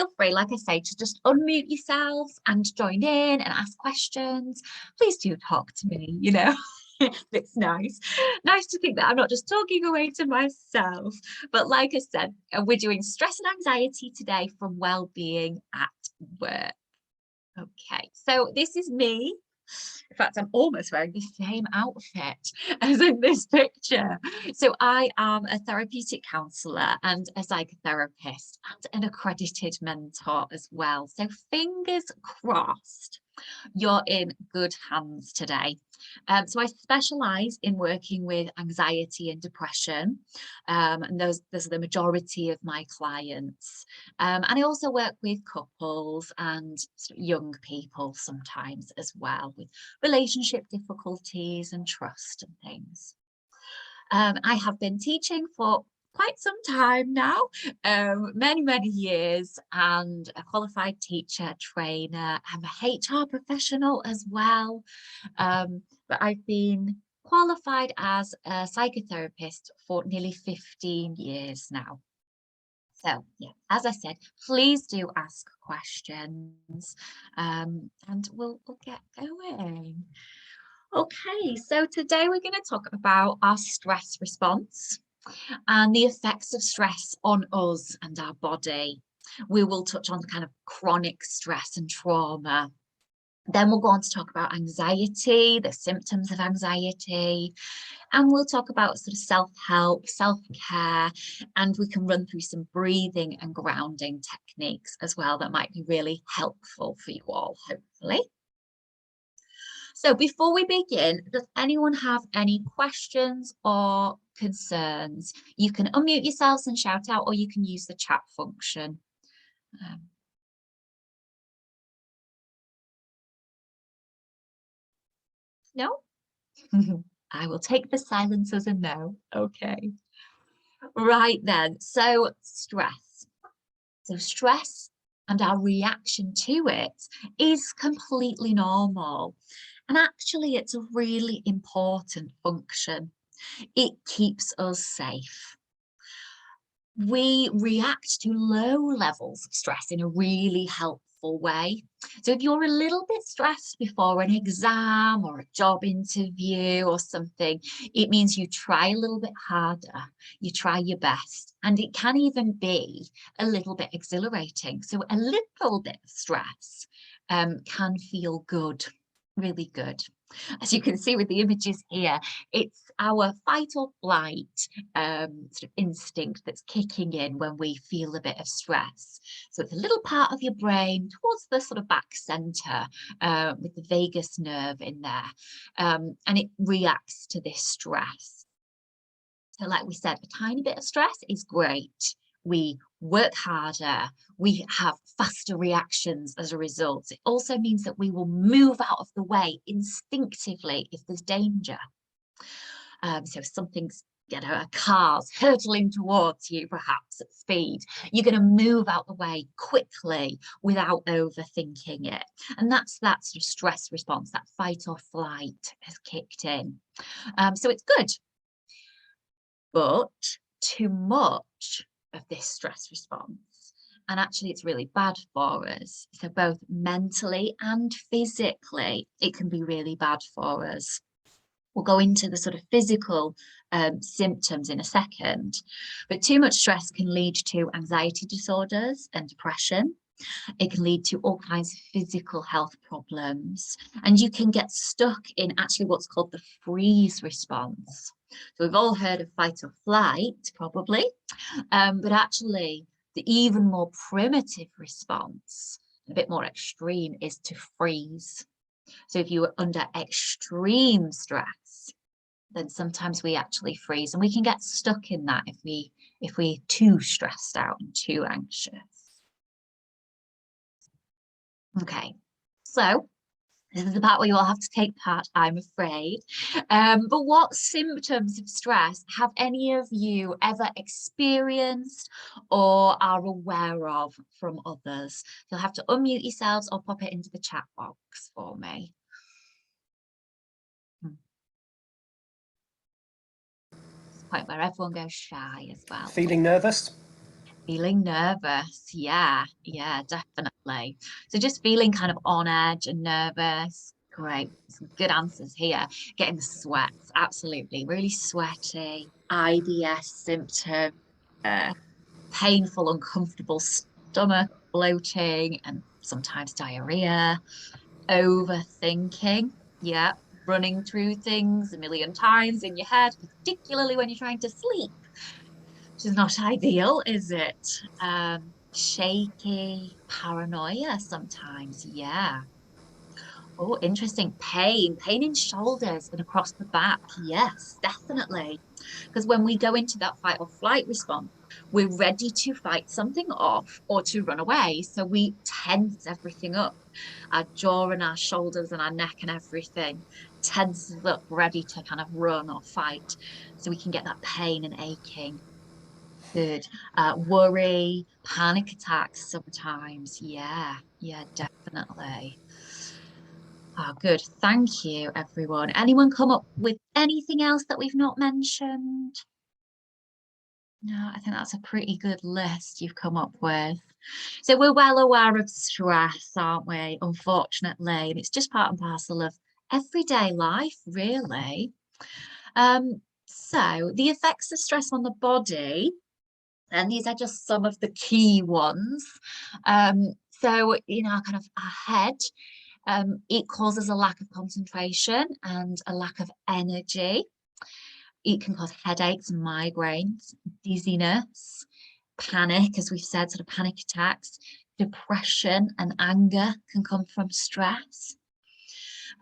feel free, like I say, to just unmute yourselves and join in and ask questions. Please do talk to me, you know. It's nice to think that I'm not just talking away to myself. But like I said, we're doing stress and anxiety today from Wellbeing at Work. Okay, so this is me. In fact, I'm almost wearing the same outfit as in this picture. So I am a therapeutic counsellor and a psychotherapist and an accredited mentor as well. So fingers crossed you're in good hands today. So I specialise in working with anxiety and depression, and those are the majority of my clients. And I also work with couples and sort of young people sometimes as well, with relationship difficulties and trust and things. I have been teaching for quite some time now, many years, and a qualified teacher, trainer. I'm a HR professional as well, but I've been qualified as a psychotherapist for nearly 15 years now. So yeah, as I said, please do ask questions, and we'll get going. Okay, so today we're going to talk about our stress response and the effects of stress on us and our body. We will touch on kind of chronic stress and trauma. Then we'll go on to talk about anxiety, the symptoms of anxiety, and we'll talk about sort of self-help, self-care, and we can run through some breathing and grounding techniques as well that might be really helpful for you all, hopefully. So before we begin, does anyone have any questions or concerns? You can unmute yourselves and shout out, or you can use the chat function. No? I will take the silence as a no. Okay. Right then, so stress. So stress and our reaction to it is completely normal. And actually, it's a really important function. It keeps us safe. We react to low levels of stress in a really helpful way. So if you're a little bit stressed before an exam or a job interview or something, it means you try a little bit harder, you try your best, and it can even be a little bit exhilarating. So a little bit of stress can feel good, really good. As you can see with the images here, it's our fight or flight sort of instinct that's kicking in when we feel a bit of stress. So it's a little part of your brain towards the sort of back center with the vagus nerve in there, and it reacts to this stress. So like we said, a tiny bit of stress is great. We work harder, we have faster reactions as a result. It also means that we will move out of the way instinctively if there's danger. So if something's, you know, a car's hurtling towards you, perhaps at speed, you're going to move out the way quickly without overthinking it. And that's that sort of stress response, that fight or flight has kicked in. So it's good. But too much of this stress response, and actually it's really bad for us. So both mentally and physically, it can be really bad for us. We'll go into the sort of physical symptoms in a second, but too much stress can lead to anxiety disorders and depression. It can lead to all kinds of physical health problems, and you can get stuck in actually what's called the freeze response. So we've all heard of fight or flight, probably, but actually the even more primitive response, a bit more extreme, is to freeze. So if you are under extreme stress, then sometimes we actually freeze, and we can get stuck in that if we're too stressed out and too anxious. Okay, so this is the part where you all have to take part, I'm afraid. But what symptoms of stress have any of you ever experienced or are aware of from others? You'll have to unmute yourselves or pop it into the chat box for me. It's the point where everyone goes shy as well. Feeling nervous? Feeling nervous. Yeah, definitely. So just feeling kind of on edge and nervous. Great. Some good answers here. Getting the sweats. Absolutely. Really sweaty. IBS symptom. Painful, uncomfortable stomach, bloating, and sometimes diarrhea. Overthinking. Yeah. Running through things a million times in your head, particularly when you're trying to sleep, which is not ideal, is it? Shaky, paranoia sometimes. Yeah. Oh, interesting. Pain in shoulders and across the back. Yes, definitely. Because when we go into that fight or flight response, we're ready to fight something off or to run away. So we tense everything up. Our jaw and our shoulders and our neck and everything tenses up, ready to kind of run or fight. So we can get that pain and aching. Good. Worry, panic attacks sometimes. Yeah, definitely. Oh, good. Thank you, everyone. Anyone come up with anything else that we've not mentioned? No, I think that's a pretty good list you've come up with. So we're well aware of stress, aren't we? Unfortunately, and it's just part and parcel of everyday life, really. So the effects of stress on the body, and these are just some of the key ones. So, kind of our head, it causes a lack of concentration and a lack of energy. It can cause headaches and migraines, dizziness, panic, as we've said, sort of panic attacks, depression and anger can come from stress.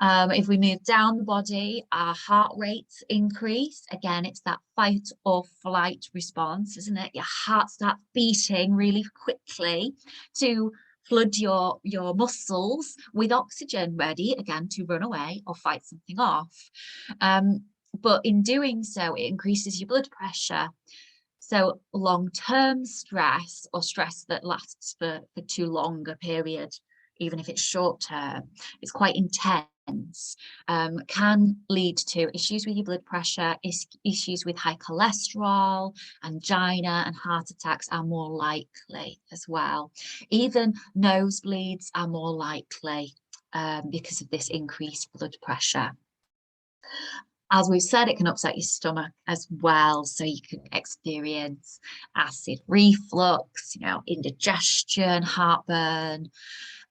If we move down the body, our heart rates increase. Again, it's that fight or flight response, isn't it? Your heart starts beating really quickly to flood your muscles with oxygen, ready again to run away or fight something off. But in doing so, it increases your blood pressure. So long-term stress or stress that lasts for too long a period, even if it's short-term, it's quite intense, can lead to issues with your blood pressure, issues with high cholesterol, angina, and heart attacks are more likely as well. Even nosebleeds are more likely because of this increased blood pressure. As we've said, it can upset your stomach as well. So you can experience acid reflux, indigestion, heartburn.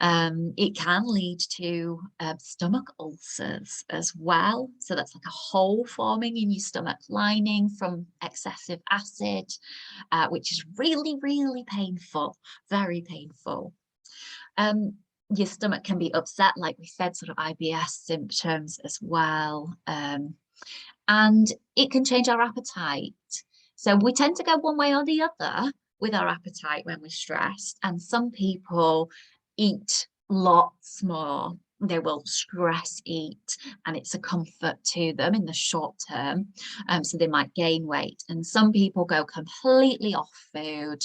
It can lead to stomach ulcers as well. So that's like a hole forming in your stomach lining from excessive acid, which is really, really painful, very painful. Your stomach can be upset, like we said, sort of IBS symptoms as well. And it can change our appetite. So we tend to go one way or the other with our appetite when we're stressed. And some people eat lots more. They will stress eat, and it's a comfort to them in the short term. So they might gain weight. And some people go completely off food,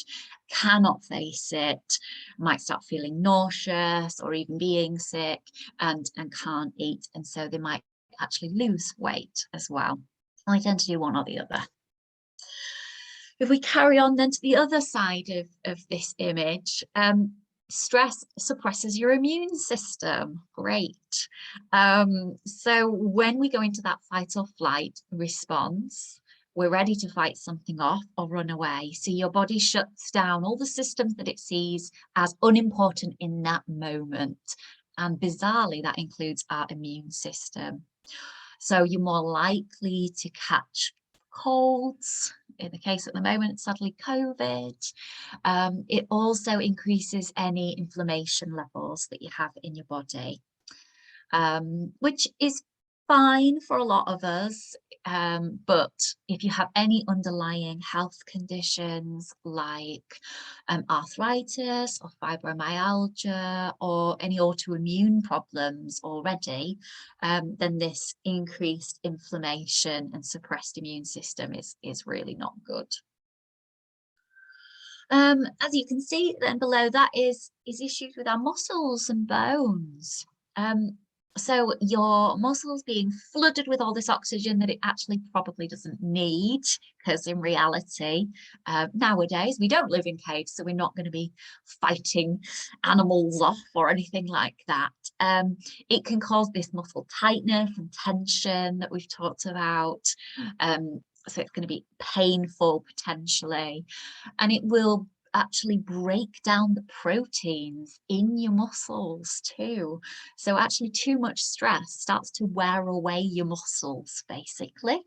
cannot face it, might start feeling nauseous or even being sick and can't eat. And so they might actually lose weight as well. I tend to do one or the other. If we carry on then to the other side of this image, stress suppresses your immune system. Great. So when we go into that fight or flight response, we're ready to fight something off or run away. So your body shuts down all the systems that it sees as unimportant in that moment. And bizarrely, that includes our immune system. So you're more likely to catch colds. In the case at the moment, sadly, COVID. It also increases any inflammation levels that you have in your body, which is fine for a lot of us. But if you have any underlying health conditions like arthritis or fibromyalgia or any autoimmune problems already, then this increased inflammation and suppressed immune system is really not good. As you can see then below, that is issues with our muscles and bones. So your muscles being flooded with all this oxygen that it actually probably doesn't need, because in reality, nowadays we don't live in caves, so we're not going to be fighting animals off or anything like that. It can cause this muscle tightness and tension that we've talked about. So it's going to be painful potentially, and it will actually break down the proteins in your muscles too. So actually too much stress starts to wear away your muscles, basically.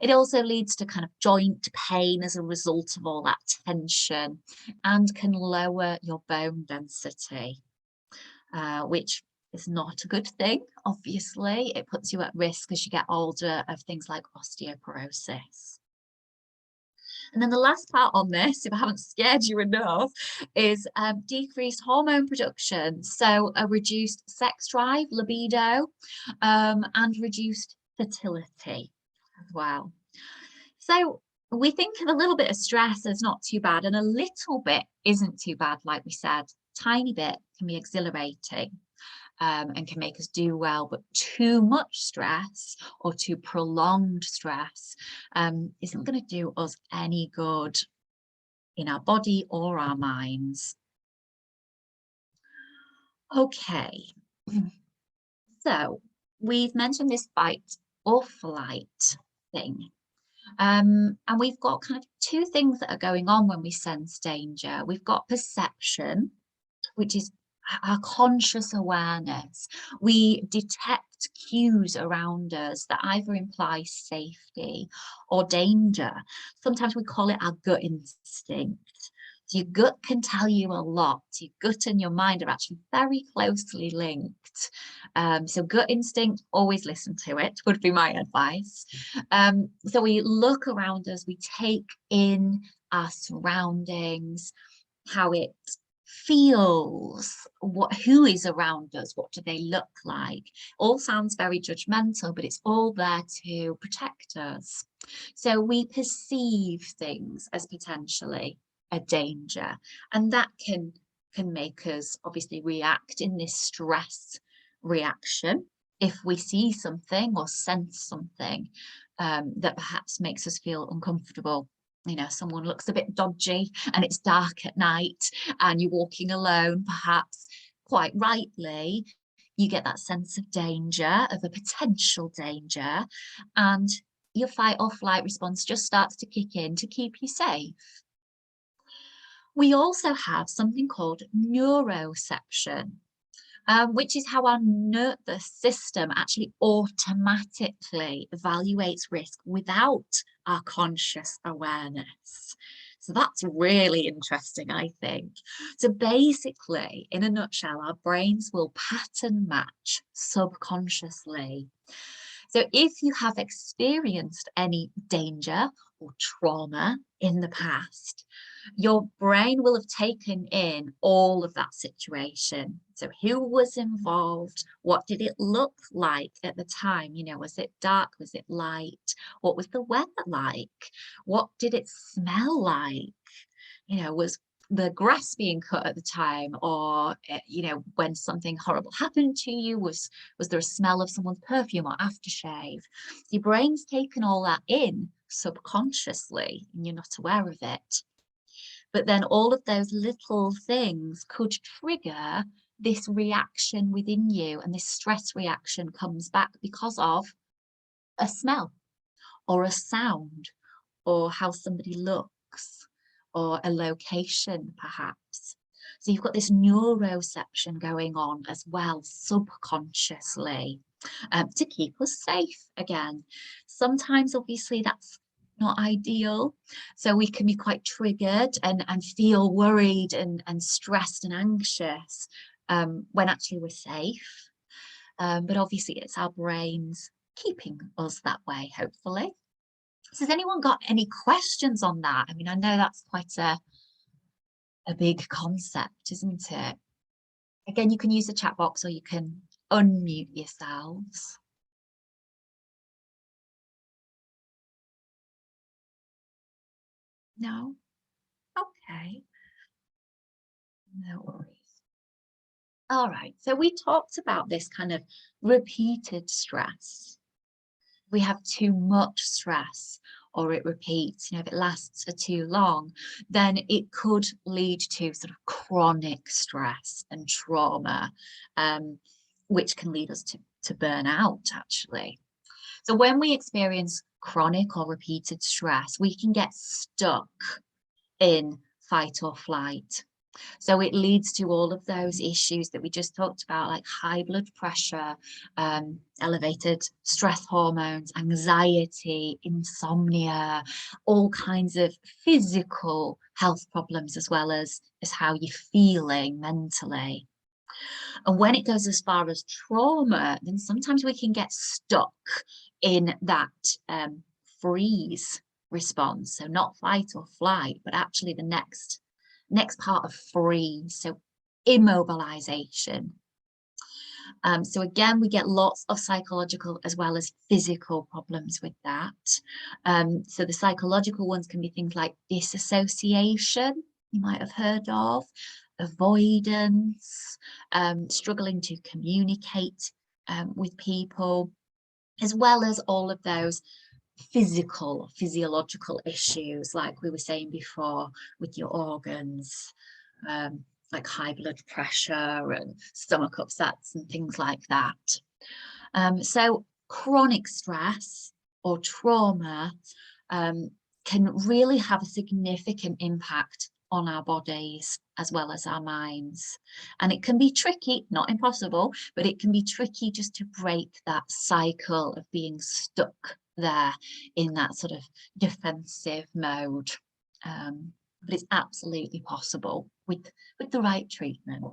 It also leads to kind of joint pain as a result of all that tension, and can lower your bone density, which is not a good thing, obviously. It puts you at risk as you get older of things like osteoporosis. And then the last part on this, if I haven't scared you enough, is decreased hormone production. So a reduced sex drive, libido, and reduced fertility as well. So we think of a little bit of stress as not too bad, and a little bit isn't too bad, like we said. Tiny bit can be exhilarating. And can make us do well, but too much stress or too prolonged stress isn't going to do us any good in our body or our minds. Okay, so we've mentioned this fight or flight thing. And we've got kind of two things that are going on when we sense danger. We've got perception, which is our conscious awareness. We detect cues around us that either imply safety or danger. Sometimes we call it our gut instinct. So your gut can tell you a lot. Your gut and your mind are actually very closely linked. So gut instinct, always listen to it, would be my advice. So we look around us, we take in our surroundings, how it feels, who is around us, what do they look like. All sounds very judgmental, but it's all there to protect us. So we perceive things as potentially a danger, and that can make us obviously react in this stress reaction if we see something or sense something that perhaps makes us feel uncomfortable. Someone looks a bit dodgy and it's dark at night and you're walking alone, perhaps quite rightly, you get that sense of danger, of a potential danger, and your fight or flight response just starts to kick in to keep you safe. We also have something called neuroception, which is how our nervous system actually automatically evaluates risk without our conscious awareness. So that's really interesting, I think. So basically, in a nutshell, our brains will pattern match subconsciously. So if you have experienced any danger or trauma in the past, your brain will have taken in all of that situation. So who was involved? What did it look like at the time? Was it dark? Was it light? What was the weather like? What did it smell like? Was the grass being cut at the time, or when something horrible happened to you, was there a smell of someone's perfume or aftershave? Your brain's taken all that in subconsciously and you're not aware of it. But then all of those little things could trigger this reaction within you, and this stress reaction comes back because of a smell or a sound or how somebody looks or a location perhaps. So you've got this neuroception going on as well, subconsciously, to keep us safe again. Sometimes obviously that's not ideal. So we can be quite triggered and feel worried and stressed and anxious when actually we're safe. But obviously it's our brains keeping us that way, hopefully. So has anyone got any questions on that? I mean, I know that's quite a big concept, isn't it? Again, you can use the chat box or you can unmute yourselves. No? Okay. No worries. All right, so we talked about this kind of repeated stress. We have too much stress or it repeats, if it lasts for too long, then it could lead to sort of chronic stress and trauma, um, which can lead us to burn out, actually. So when we experience chronic or repeated stress, we can get stuck in fight or flight. So it leads to all of those issues that we just talked about, like high blood pressure, elevated stress hormones, anxiety, insomnia, all kinds of physical health problems, as well as how you're feeling mentally. And when it goes as far as trauma, then sometimes we can get stuck in that freeze response. So not fight or flight, but actually the next part of freeze, so immobilization. So again, we get lots of psychological as well as physical problems with that. So the psychological ones can be things like disassociation, you might have heard of, avoidance, struggling to communicate with people, as well as all of those physiological issues, like we were saying before, with your organs, like high blood pressure and stomach upsets and things like that. So chronic stress or trauma can really have a significant impact on our bodies as well as our minds. And it can be tricky, not impossible, but it can be tricky just to break that cycle of being stuck there in that sort of defensive mode. But it's absolutely possible with the right treatment.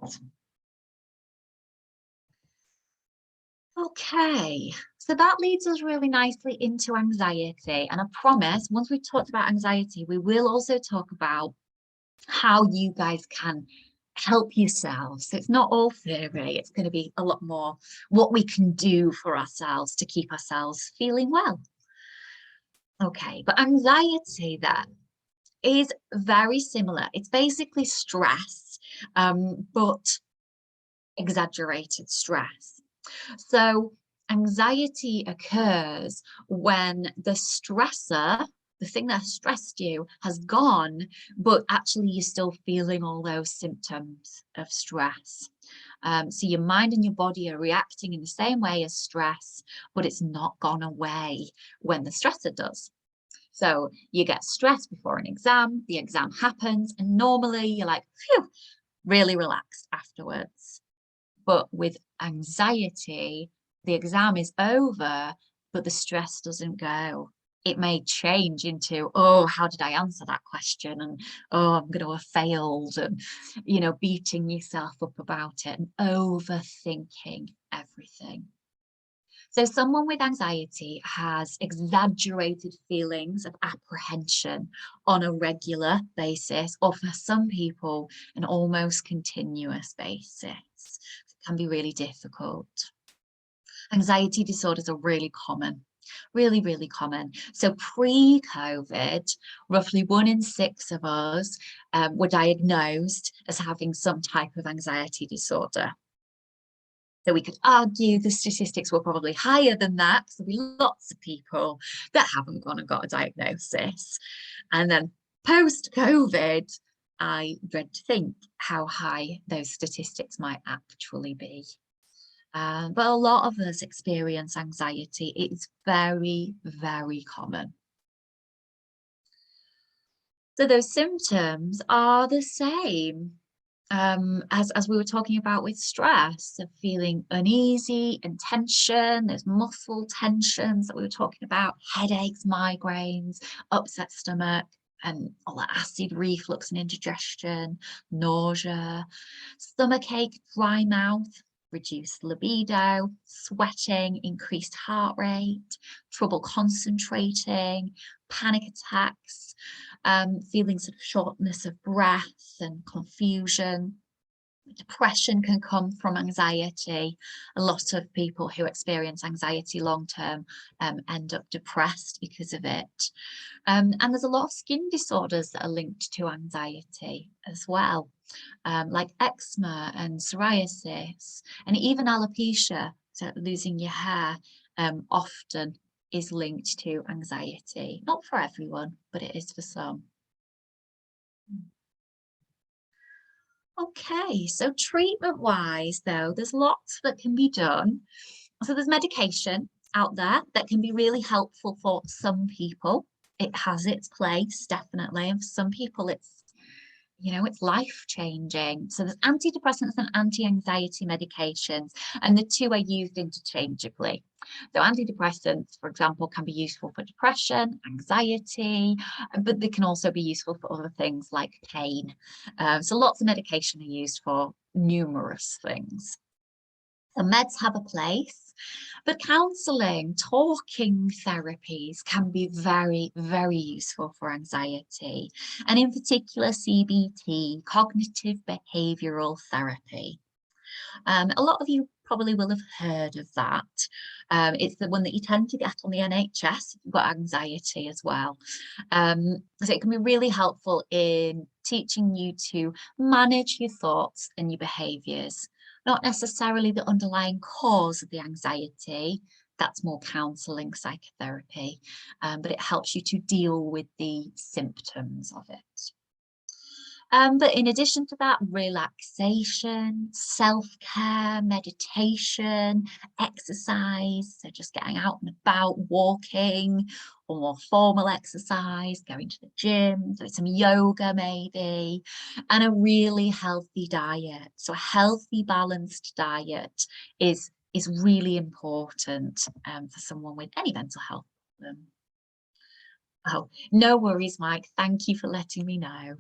Okay, so that leads us really nicely into anxiety. And I promise, once we've talked about anxiety, we will also talk about how you guys can help yourselves. So it's not all theory, it's going to be a lot more what we can do for ourselves to keep ourselves feeling well. Okay, but anxiety then is very similar. It's basically stress, but exaggerated stress. So anxiety occurs when the stressor, the thing that stressed you, has gone, but actually you're still feeling all those symptoms of stress. So your mind and your body are reacting in the same way as stress, but it's not gone away when the stressor does. So you get stressed before an exam, the exam happens, and normally you're like, phew, really relaxed afterwards. But with anxiety, the exam is over, but the stress doesn't go. It may change into, oh, how did I answer that question? And, oh, I'm going to have failed. And, beating yourself up about it and overthinking everything. So someone with anxiety has exaggerated feelings of apprehension on a regular basis, or for some people, an almost continuous basis. It can be really difficult. Anxiety disorders are really common, really, really common. So pre-COVID, roughly 1 in 6 of us were diagnosed as having some type of anxiety disorder. So we could argue the statistics were probably higher than that. So there'll be lots of people that haven't gone and got a diagnosis. And then post-COVID, I dread to think how high those statistics might actually be. But a lot of us experience anxiety. It's very, very common. So those symptoms are the same as we were talking about with stress, of feeling uneasy and tension. There's muscle tensions that we were talking about, headaches, migraines, upset stomach, and all that acid reflux and indigestion, nausea, stomachache, dry mouth, reduced libido, sweating, increased heart rate, trouble concentrating, panic attacks, feelings of shortness of breath and confusion. Depression can come from anxiety. A lot of people who experience anxiety long term end up depressed because of it. And there's a lot of skin disorders that are linked to anxiety as well, like eczema and psoriasis, and even alopecia, so losing your hair, often is linked to anxiety. Not for everyone, but it is for some. Okay, so treatment-wise, though, there's lots that can be done. So there's medication out there that can be really helpful for some people. It has its place, definitely, and for some people it's life-changing. So there's antidepressants and anti-anxiety medications, and the two are used interchangeably. So antidepressants, for example, can be useful for depression, anxiety, but they can also be useful for other things like pain. So lots of medication are used for numerous things. So meds have a place, but counselling, talking therapies can be very, very useful for anxiety, and in particular CBT, cognitive behavioural therapy. A lot of you probably will have heard of that. It's the one that you tend to get on the NHS if you've got anxiety as well. So it can be really helpful in teaching you to manage your thoughts and your behaviours, not necessarily the underlying cause of the anxiety. That's more counselling, psychotherapy, but it helps you to deal with the symptoms of it. But in addition to that, relaxation, self-care, meditation, exercise, so just getting out and about, walking, or more formal exercise, going to the gym, doing some yoga maybe, and a really healthy diet. So a healthy, balanced diet is really important for someone with any mental health problem. Oh, no worries, Mike. Thank you for letting me know.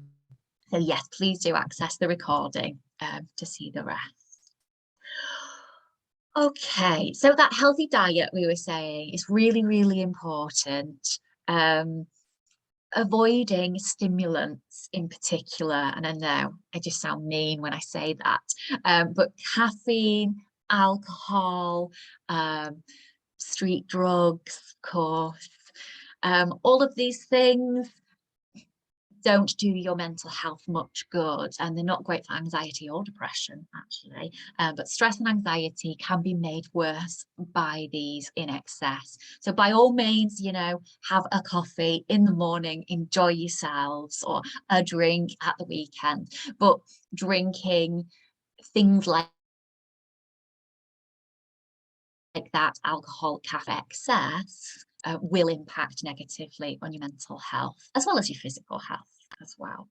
So yes, please do access the recording to see the rest. Okay, so that healthy diet we were saying is really, really important. Avoiding stimulants in particular, and I know I just sound mean when I say that, but caffeine, alcohol, street drugs, of course, all of these things don't do your mental health much good, and they're not great for anxiety or depression actually, but stress and anxiety can be made worse by these in excess. So by all means, have a coffee in the morning, enjoy yourselves, or a drink at the weekend, but drinking things like that, alcohol, caffeine excess, will impact negatively on your mental health as well as your physical health as well.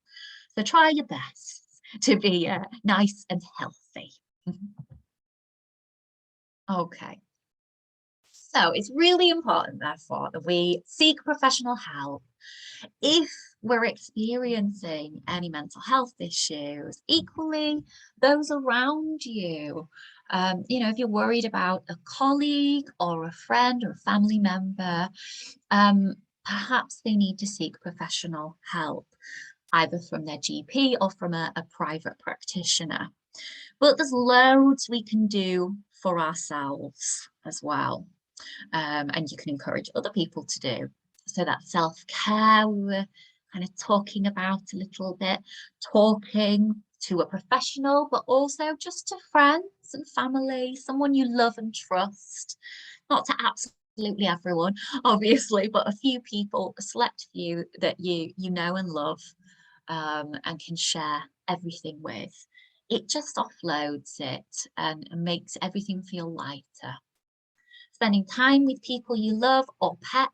So try your best to be nice and healthy. Okay. So it's really important, therefore, that we seek professional help if we're experiencing any mental health issues. Equally, those around you. If you're worried about a colleague or a friend or a family member, perhaps they need to seek professional help, either from their GP or from a private practitioner. But there's loads we can do for ourselves as well, and you can encourage other people to do. So that self-care we were kind of talking about a little bit, talking to a professional, but also just to friends and family, someone you love and trust, not to absolutely everyone, obviously, but a few people, a select few that you know and love, and can share everything with. It just offloads it and makes everything feel lighter. Spending time with people you love or pets,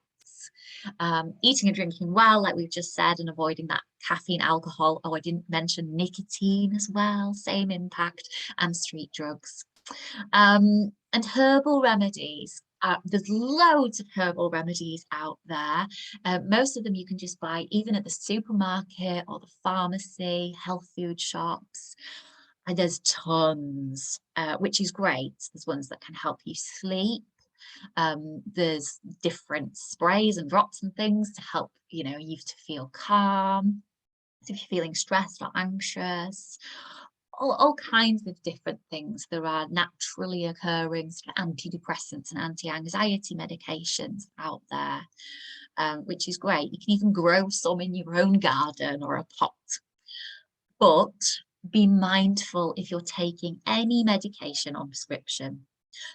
eating and drinking well, like we've just said, and avoiding that caffeine, alcohol. Oh, I didn't mention nicotine as well, same impact, and street drugs. And herbal remedies. There's loads of herbal remedies out there. Most of them you can just buy even at the supermarket or the pharmacy, health food shops. And there's tons, which is great. There's ones that can help you sleep. There's different sprays and drops and things to help you to feel calm if you're feeling stressed or anxious. all kinds of different things. There are naturally occurring antidepressants and anti-anxiety medications out there, which is great. You can even grow some in your own garden or a pot. But be mindful if you're taking any medication on prescription.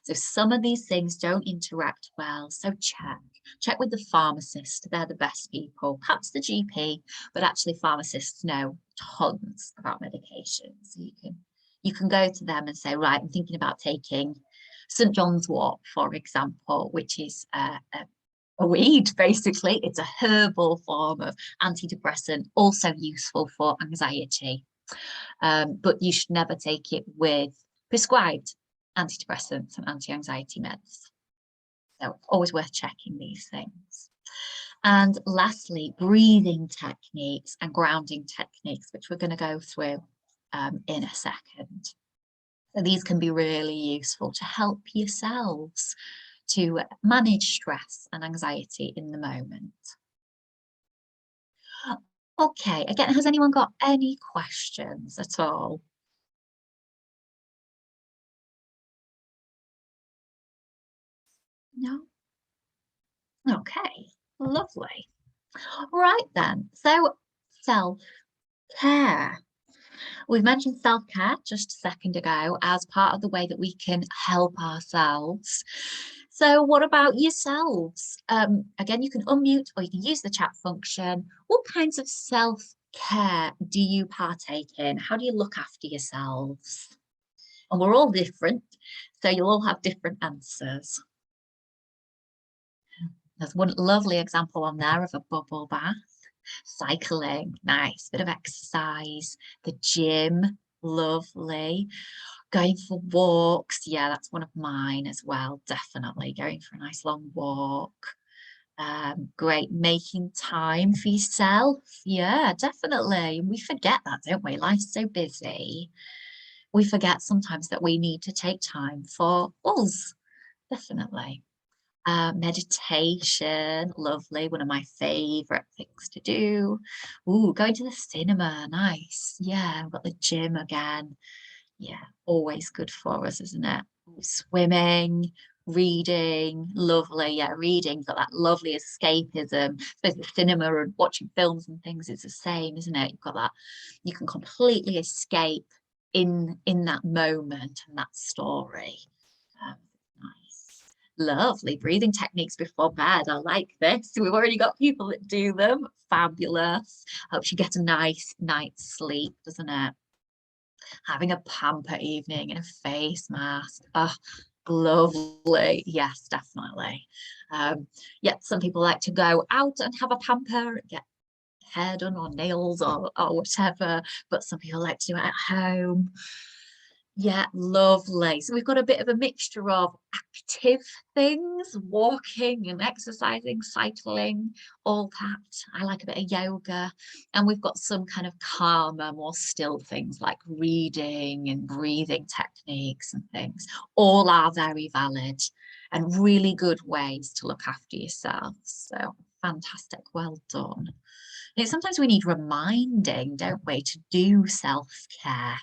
So some of these things don't interact well, so check with the pharmacist. They're the best people, perhaps the GP, but actually pharmacists know tons about medication. So you can go to them and say, right, I'm thinking about taking St. John's wort, for example, which is a weed, basically. It's a herbal form of antidepressant, also useful for anxiety. But you should never take it with prescribed antidepressants and anti-anxiety meds. So always worth checking these things. And lastly, breathing techniques and grounding techniques, which we're going to go through in a second. So these can be really useful to help yourselves to manage stress and anxiety in the moment. Okay, again, has anyone got any questions at all? No? Okay, lovely. Right then, so self-care. We've mentioned self-care just a second ago as part of the way that we can help ourselves. So what about yourselves? Again, you can unmute or you can use the chat function. What kinds of self-care do you partake in? How do you look after yourselves? And we're all different, so you'll all have different answers. There's one lovely example on there of a bubble bath. Cycling, nice, bit of exercise. The gym, lovely. Going for walks, yeah, that's one of mine as well, definitely. Going for a nice long walk. Great, making time for yourself, yeah, definitely. We forget that, don't we? Life's so busy. We forget sometimes that we need to take time for us, definitely. Meditation, lovely, one of my favorite things to do. Ooh, going to the cinema, nice. Yeah, I've got the gym again. Yeah, always good for us, isn't it? Ooh, swimming, reading, lovely. Yeah, reading, got that lovely escapism. I suppose the cinema and watching films and things is the same, isn't it? You've got that, you can completely escape in that moment and that story. Nice. Lovely breathing techniques before bed. I like this. We've already got people that do them. Fabulous. Helps you get a nice night's sleep, doesn't it? Having a pamper evening and a face mask. Oh, lovely. Yes, definitely. Yeah, some people like to go out and have a pamper, get hair done or nails or whatever, but some people like to do it at home. Yeah, lovely. So we've got a bit of a mixture of active things, walking and exercising, cycling, all that. I like a bit of yoga. And we've got some kind of calmer, more still things like reading and breathing techniques and things. All are very valid and really good ways to look after yourself. So fantastic, well done. You know, sometimes we need reminding, don't we, to do self-care.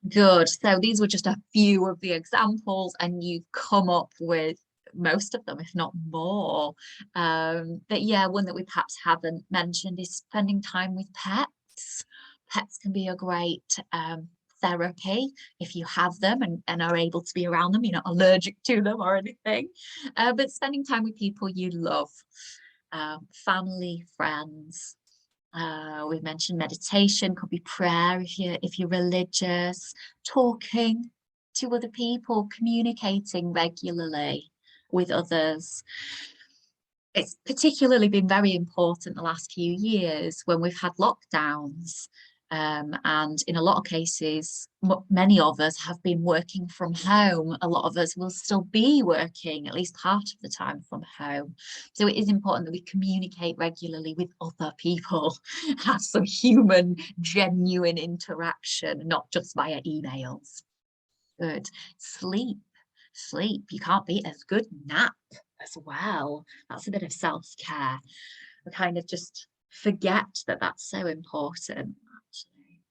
Good. So these were just a few of the examples, and you've come up with most of them, if not more. But yeah, one that we perhaps haven't mentioned is spending time with pets. Pets can be a great therapy if you have them and are able to be around them, you're not allergic to them or anything. But spending time with people you love, family, friends. We've mentioned meditation, could be prayer if you're religious, talking to other people, communicating regularly with others. It's particularly been very important the last few years when we've had lockdowns. And in a lot of cases, many of us have been working from home. A lot of us will still be working at least part of the time from home. So it is important that we communicate regularly with other people, have some human, genuine interaction, not just via emails. Good. Sleep. You can't beat a good nap as well. That's a bit of self-care. We kind of just forget that that's so important, actually.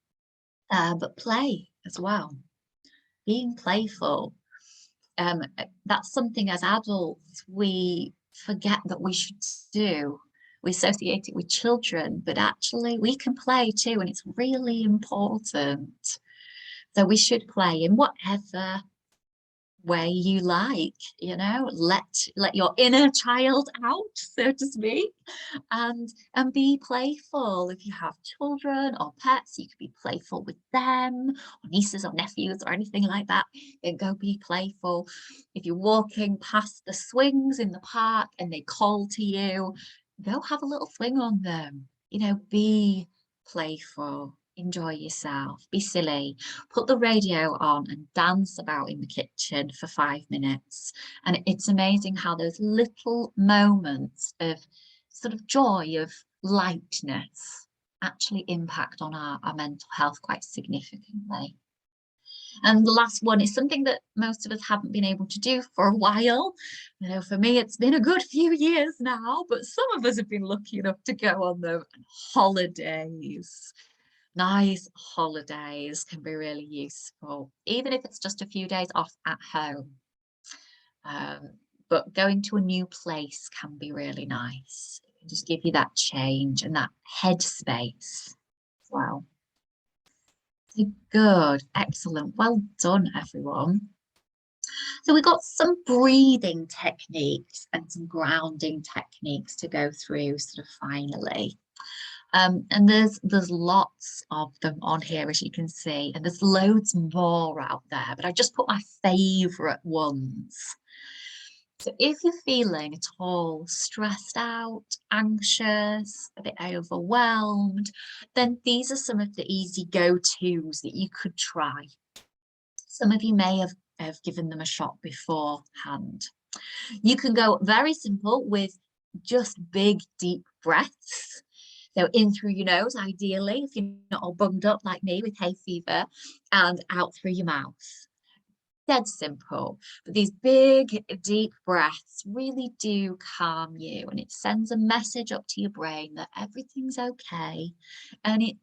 but play as well, being playful. That's something as adults we forget that we should do. We associate it with children, but actually we can play too, and it's really important. So we should play in whatever way you like, let your inner child out, so to speak, and be playful. If you have children or pets, you could be playful with them, or nieces or nephews or anything like that, then go be playful. If you're walking past the swings in the park and they call to you, go have a little swing on them. Be playful, enjoy yourself, be silly, put the radio on and dance about in the kitchen for 5 minutes. And it's amazing how those little moments of sort of joy, of lightness, actually impact on our mental health quite significantly. And the last one is something that most of us haven't been able to do for a while. For me, it's been a good few years now, but some of us have been lucky enough to go on the holidays. Nice holidays can be really useful, even if it's just a few days off at home. But going to a new place can be really nice. It can just give you that change and that headspace as well. So good, excellent, well done, everyone. So we've got some breathing techniques and some grounding techniques to go through sort of finally. And there's lots of them on here, as you can see, and there's loads more out there, but I just put my favorite ones. So if you're feeling at all stressed out, anxious, a bit overwhelmed, then these are some of the easy go-tos that you could try. Some of you may have given them a shot beforehand. You can go very simple with just big, deep breaths. So in through your nose, ideally, if you're not all bunged up like me with hay fever, and out through your mouth. Dead simple, but these big, deep breaths really do calm you, and it sends a message up to your brain that everything's okay, and it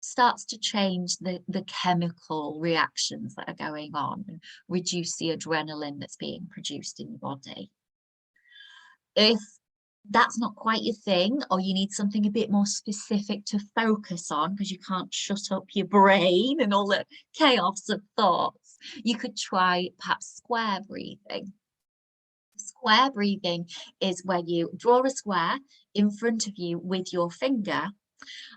starts to change the chemical reactions that are going on and reduce the adrenaline that's being produced in your body. If that's not quite your thing, or you need something a bit more specific to focus on because you can't shut up your brain and all the chaos of thoughts, you could try perhaps square breathing. Square breathing is where you draw a square in front of you with your finger,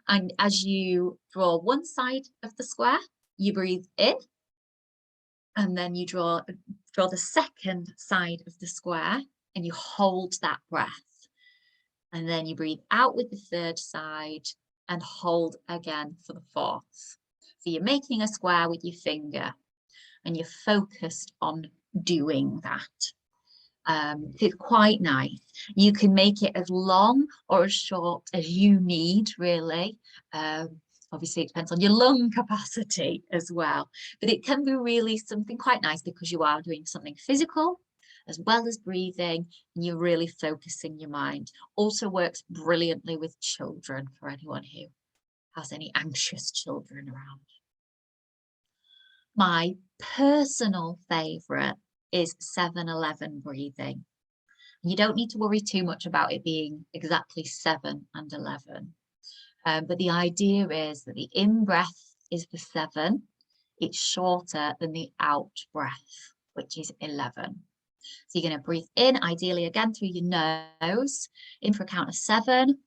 and as you draw one side of the square, you breathe in, and then you draw the second side of the square and you hold that breath. And then you breathe out with the third side and hold again for the fourth. So you're making a square with your finger and you're focused on doing that. It's quite nice. You can make it as long or as short as you need, really. Obviously, it depends on your lung capacity as well. But it can be really something quite nice because you are doing something physical as well as breathing, and you're really focusing your mind. Also works brilliantly with children, for anyone who has any anxious children around. My personal favourite is 7-11 breathing. You don't need to worry too much about it being exactly 7 and 11. But the idea is that the in-breath is the 7. It's shorter than the out-breath, which is 11. So you're going to breathe in, ideally again through your nose, in for a count of 7,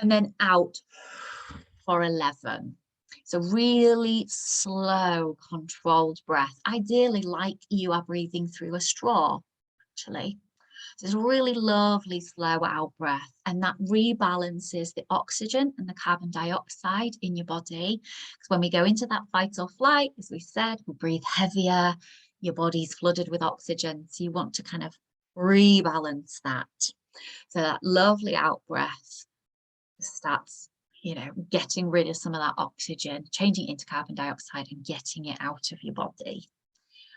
and then out for 11. So really slow, controlled breath, ideally like you are breathing through a straw, actually. So it's a really lovely slow out breath, and that rebalances the oxygen and the carbon dioxide in your body. Because when we go into that fight or flight, as we said, we breathe heavier, your body's flooded with oxygen. So you want to kind of rebalance that. So that lovely out breath starts, getting rid of some of that oxygen, changing it into carbon dioxide and getting it out of your body.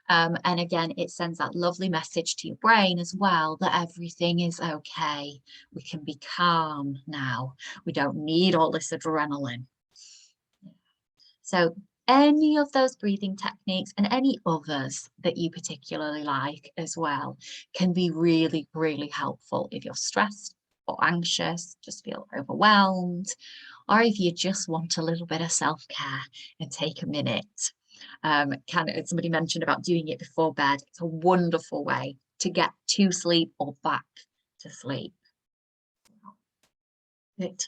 And again, it sends that lovely message to your brain as well that everything is okay. We can be calm now. We don't need all this adrenaline. So any of those breathing techniques and any others that you particularly like as well can be really, really helpful if you're stressed or anxious, just feel overwhelmed, or if you just want a little bit of self-care and take a minute. Somebody mentioned about doing it before bed. It's a wonderful way to get to sleep or back to sleep. Good.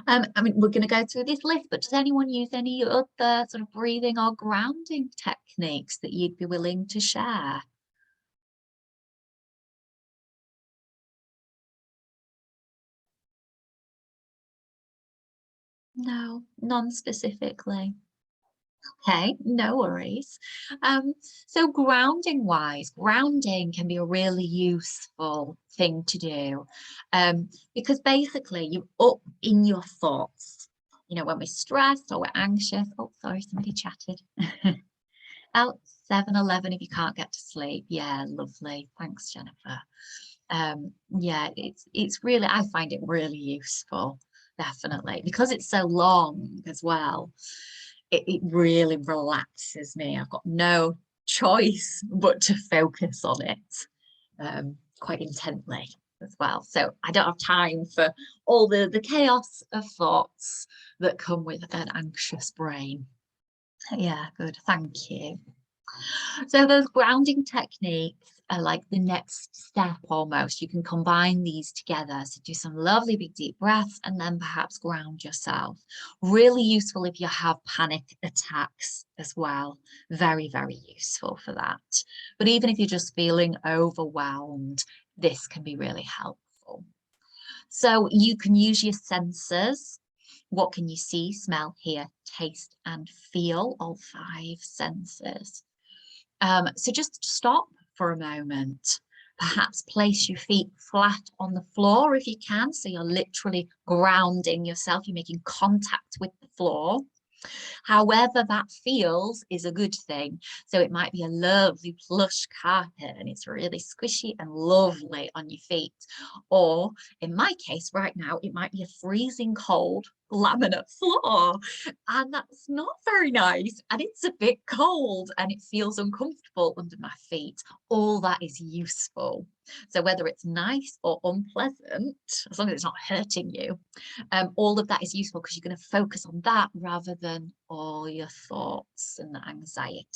I mean, we're going to go through this list, but does anyone use any other sort of breathing or grounding techniques that you'd be willing to share? No, none specifically. Okay, no worries. So grounding wise, grounding can be a really useful thing to do, because basically you're up in your thoughts. You know, when we're stressed or we're anxious. Oh, sorry, somebody chatted. Out 7-Eleven if you can't get to sleep. Yeah, lovely. Thanks, Jennifer. Yeah, it's really, I find it really useful, definitely, because it's so long as well. It really relaxes me. I've got no choice but to focus on it quite intently as well. So I don't have time for all the chaos of thoughts that come with an anxious brain. Yeah, good. Thank you. So those grounding techniques are like the next step almost. You can combine these together. So do some lovely big deep breaths and then perhaps ground yourself. Really useful if you have panic attacks as well. Very, very useful for that. But even if you're just feeling overwhelmed, this can be really helpful. So you can use your senses. What can you see, smell, hear, taste, and feel? All 5 senses. So just stop for a moment. Perhaps place your feet flat on the floor if you can. So you're literally grounding yourself. You're making contact with the floor. However that feels is a good thing. So it might be a lovely plush carpet and it's really squishy and lovely on your feet. Or in my case right now, it might be a freezing cold laminate floor and that's not very nice and it's a bit cold and it feels uncomfortable under my feet. All that is useful. So whether it's nice or unpleasant, as long as it's not hurting you, all of that is useful because you're going to focus on that rather than all your thoughts and the anxiety.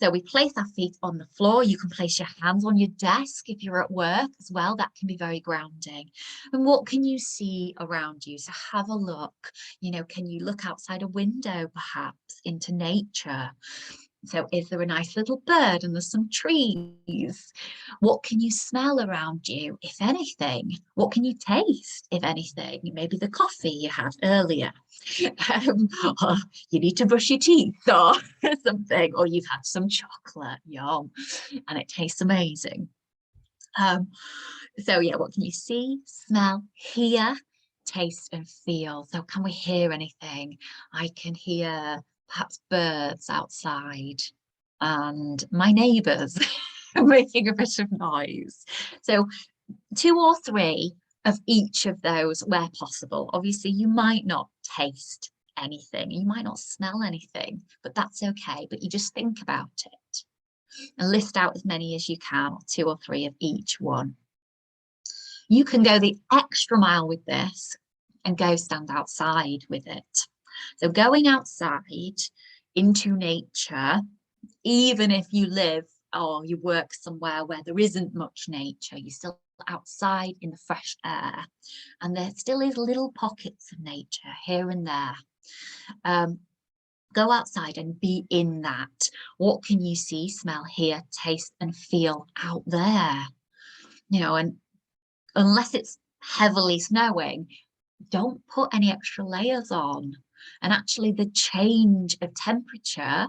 So we place our feet on the floor. You can place your hands on your desk if you're at work as well. That can be very grounding. And what can you see around you? So have a look. You know, can you look outside a window perhaps into nature? So is there a nice little bird and there's some trees? What can you smell around you, if anything? What can you taste, if anything? Maybe the coffee you had earlier. Or you need to brush your teeth or something, or you've had some chocolate, yum, and it tastes amazing. So yeah, what can you see, smell, hear, taste and feel? So can we hear anything? I can hear perhaps birds outside and my neighbours making a bit of noise. So 2 or 3 of each of those where possible. Obviously, you might not taste anything, you might not smell anything, but that's okay. But you just think about it and list out as many as you can, 2 or 3 of each one. You can go the extra mile with this and go stand outside with it. So going outside into nature, even if you live or you work somewhere where there isn't much nature, you're still outside in the fresh air. And there still is little pockets of nature here and there. Go outside and be in that. What can you see, smell, hear, taste, and feel out there? You know, and unless it's heavily snowing, don't put any extra layers on. And actually the change of temperature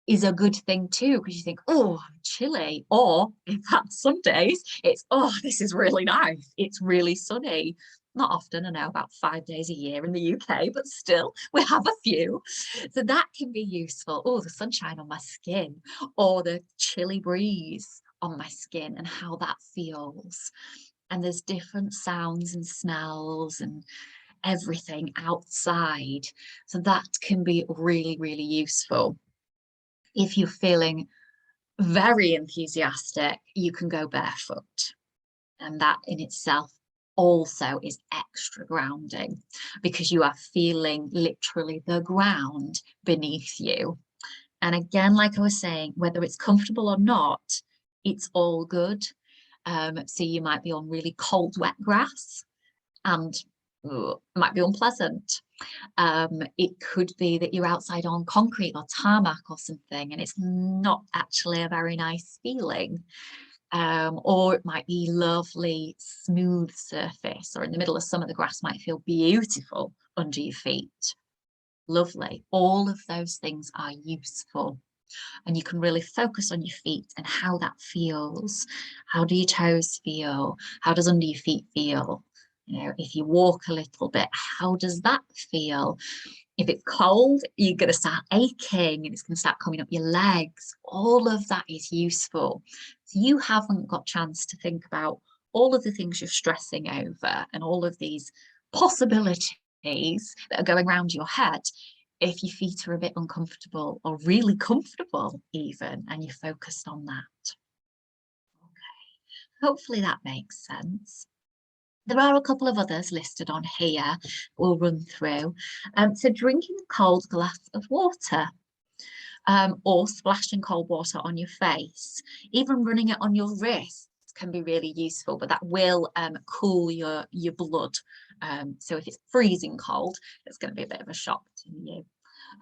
is a good thing too, because you think, oh, I'm chilly. Or in fact, some days it's, oh, this is really nice. It's really sunny. Not often, I know, about 5 days a year in the UK, but still we have a few. So that can be useful. Oh, the sunshine on my skin or the chilly breeze on my skin and how that feels. And there's different sounds and smells and everything outside. So that can be really, really useful. If you're feeling very enthusiastic, you can go barefoot. And that in itself also is extra grounding, because you are feeling literally the ground beneath you. And again, like I was saying, whether it's comfortable or not, it's all good. So you might be on really cold, wet grass and it might be unpleasant. It could be that you're outside on concrete or tarmac or something, and it's not actually a very nice feeling. Or it might be lovely, smooth surface, or in the middle of summer, the grass might feel beautiful under your feet. Lovely. All of those things are useful. And you can really focus on your feet and how that feels. How do your toes feel? How does under your feet feel? You know, if you walk a little bit, how does that feel? If it's cold, you're going to start aching and it's going to start coming up your legs. All of that is useful. So you haven't got a chance to think about all of the things you're stressing over and all of these possibilities that are going around your head if your feet are a bit uncomfortable or really comfortable even, and you're focused on that. Okay, hopefully that makes sense. There are a couple of others listed on here we'll run through. So drinking a cold glass of water, or splashing cold water on your face, even running it on your wrists can be really useful, but that will cool your blood. So if it's freezing cold, it's going to be a bit of a shock to you.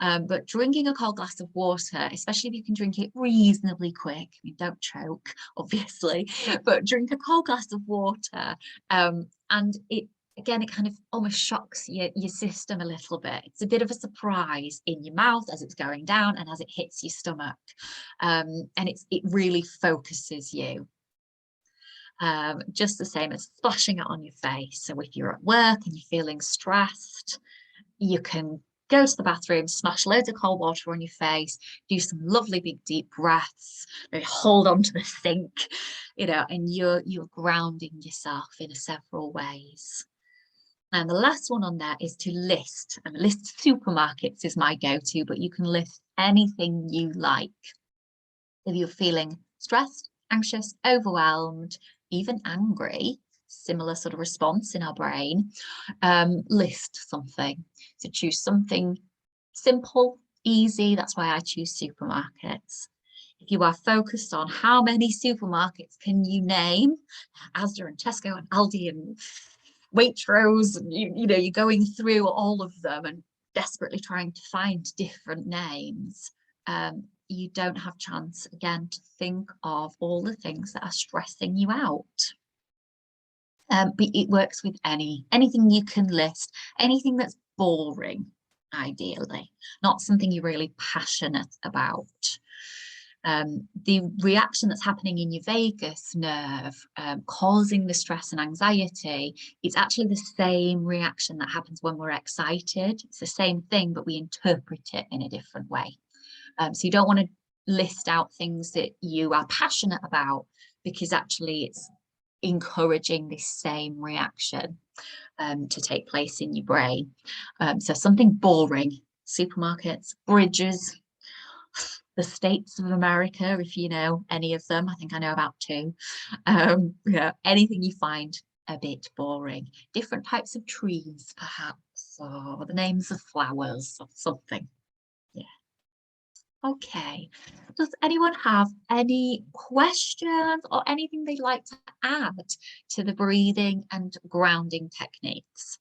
But drinking a cold glass of water, especially if you can drink it reasonably quick, I mean, don't choke, obviously, but drink a cold glass of water. And it kind of almost shocks your system a little bit. It's a bit of a surprise in your mouth as it's going down and as it hits your stomach. And it really focuses you. Just the same as splashing it on your face. So if you're at work and you're feeling stressed, you can go to the bathroom, smash loads of cold water on your face, do some lovely big deep breaths, maybe hold on to the sink, you know, and you're grounding yourself in several ways. And the last one on there is to list. And list supermarkets is my go-to, but you can list anything you like. If you're feeling stressed, anxious, overwhelmed, even angry, similar sort of response in our brain, list something. So choose something simple, easy. That's why I choose supermarkets. If you are focused on how many supermarkets can you name, Asda and Tesco and Aldi and Waitrose, and you know, you're going through all of them and desperately trying to find different names, you don't have chance again to think of all the things that are stressing you out. But it works with anything you can list, anything that's boring, ideally, not something you're really passionate about. The reaction that's happening in your vagus nerve, causing the stress and anxiety, is actually the same reaction that happens when we're excited. It's the same thing, but we interpret it in a different way. So you don't want to list out things that you are passionate about, because actually it's encouraging this same reaction to take place in your brain. So something boring, supermarkets, bridges, the states of America, if you know any of them. I think I know about 2. Yeah, anything you find a bit boring. Different types of trees, perhaps, or the names of flowers or something. Yeah. Okay. Does anyone have any questions or anything they'd like to add to the breathing and grounding techniques?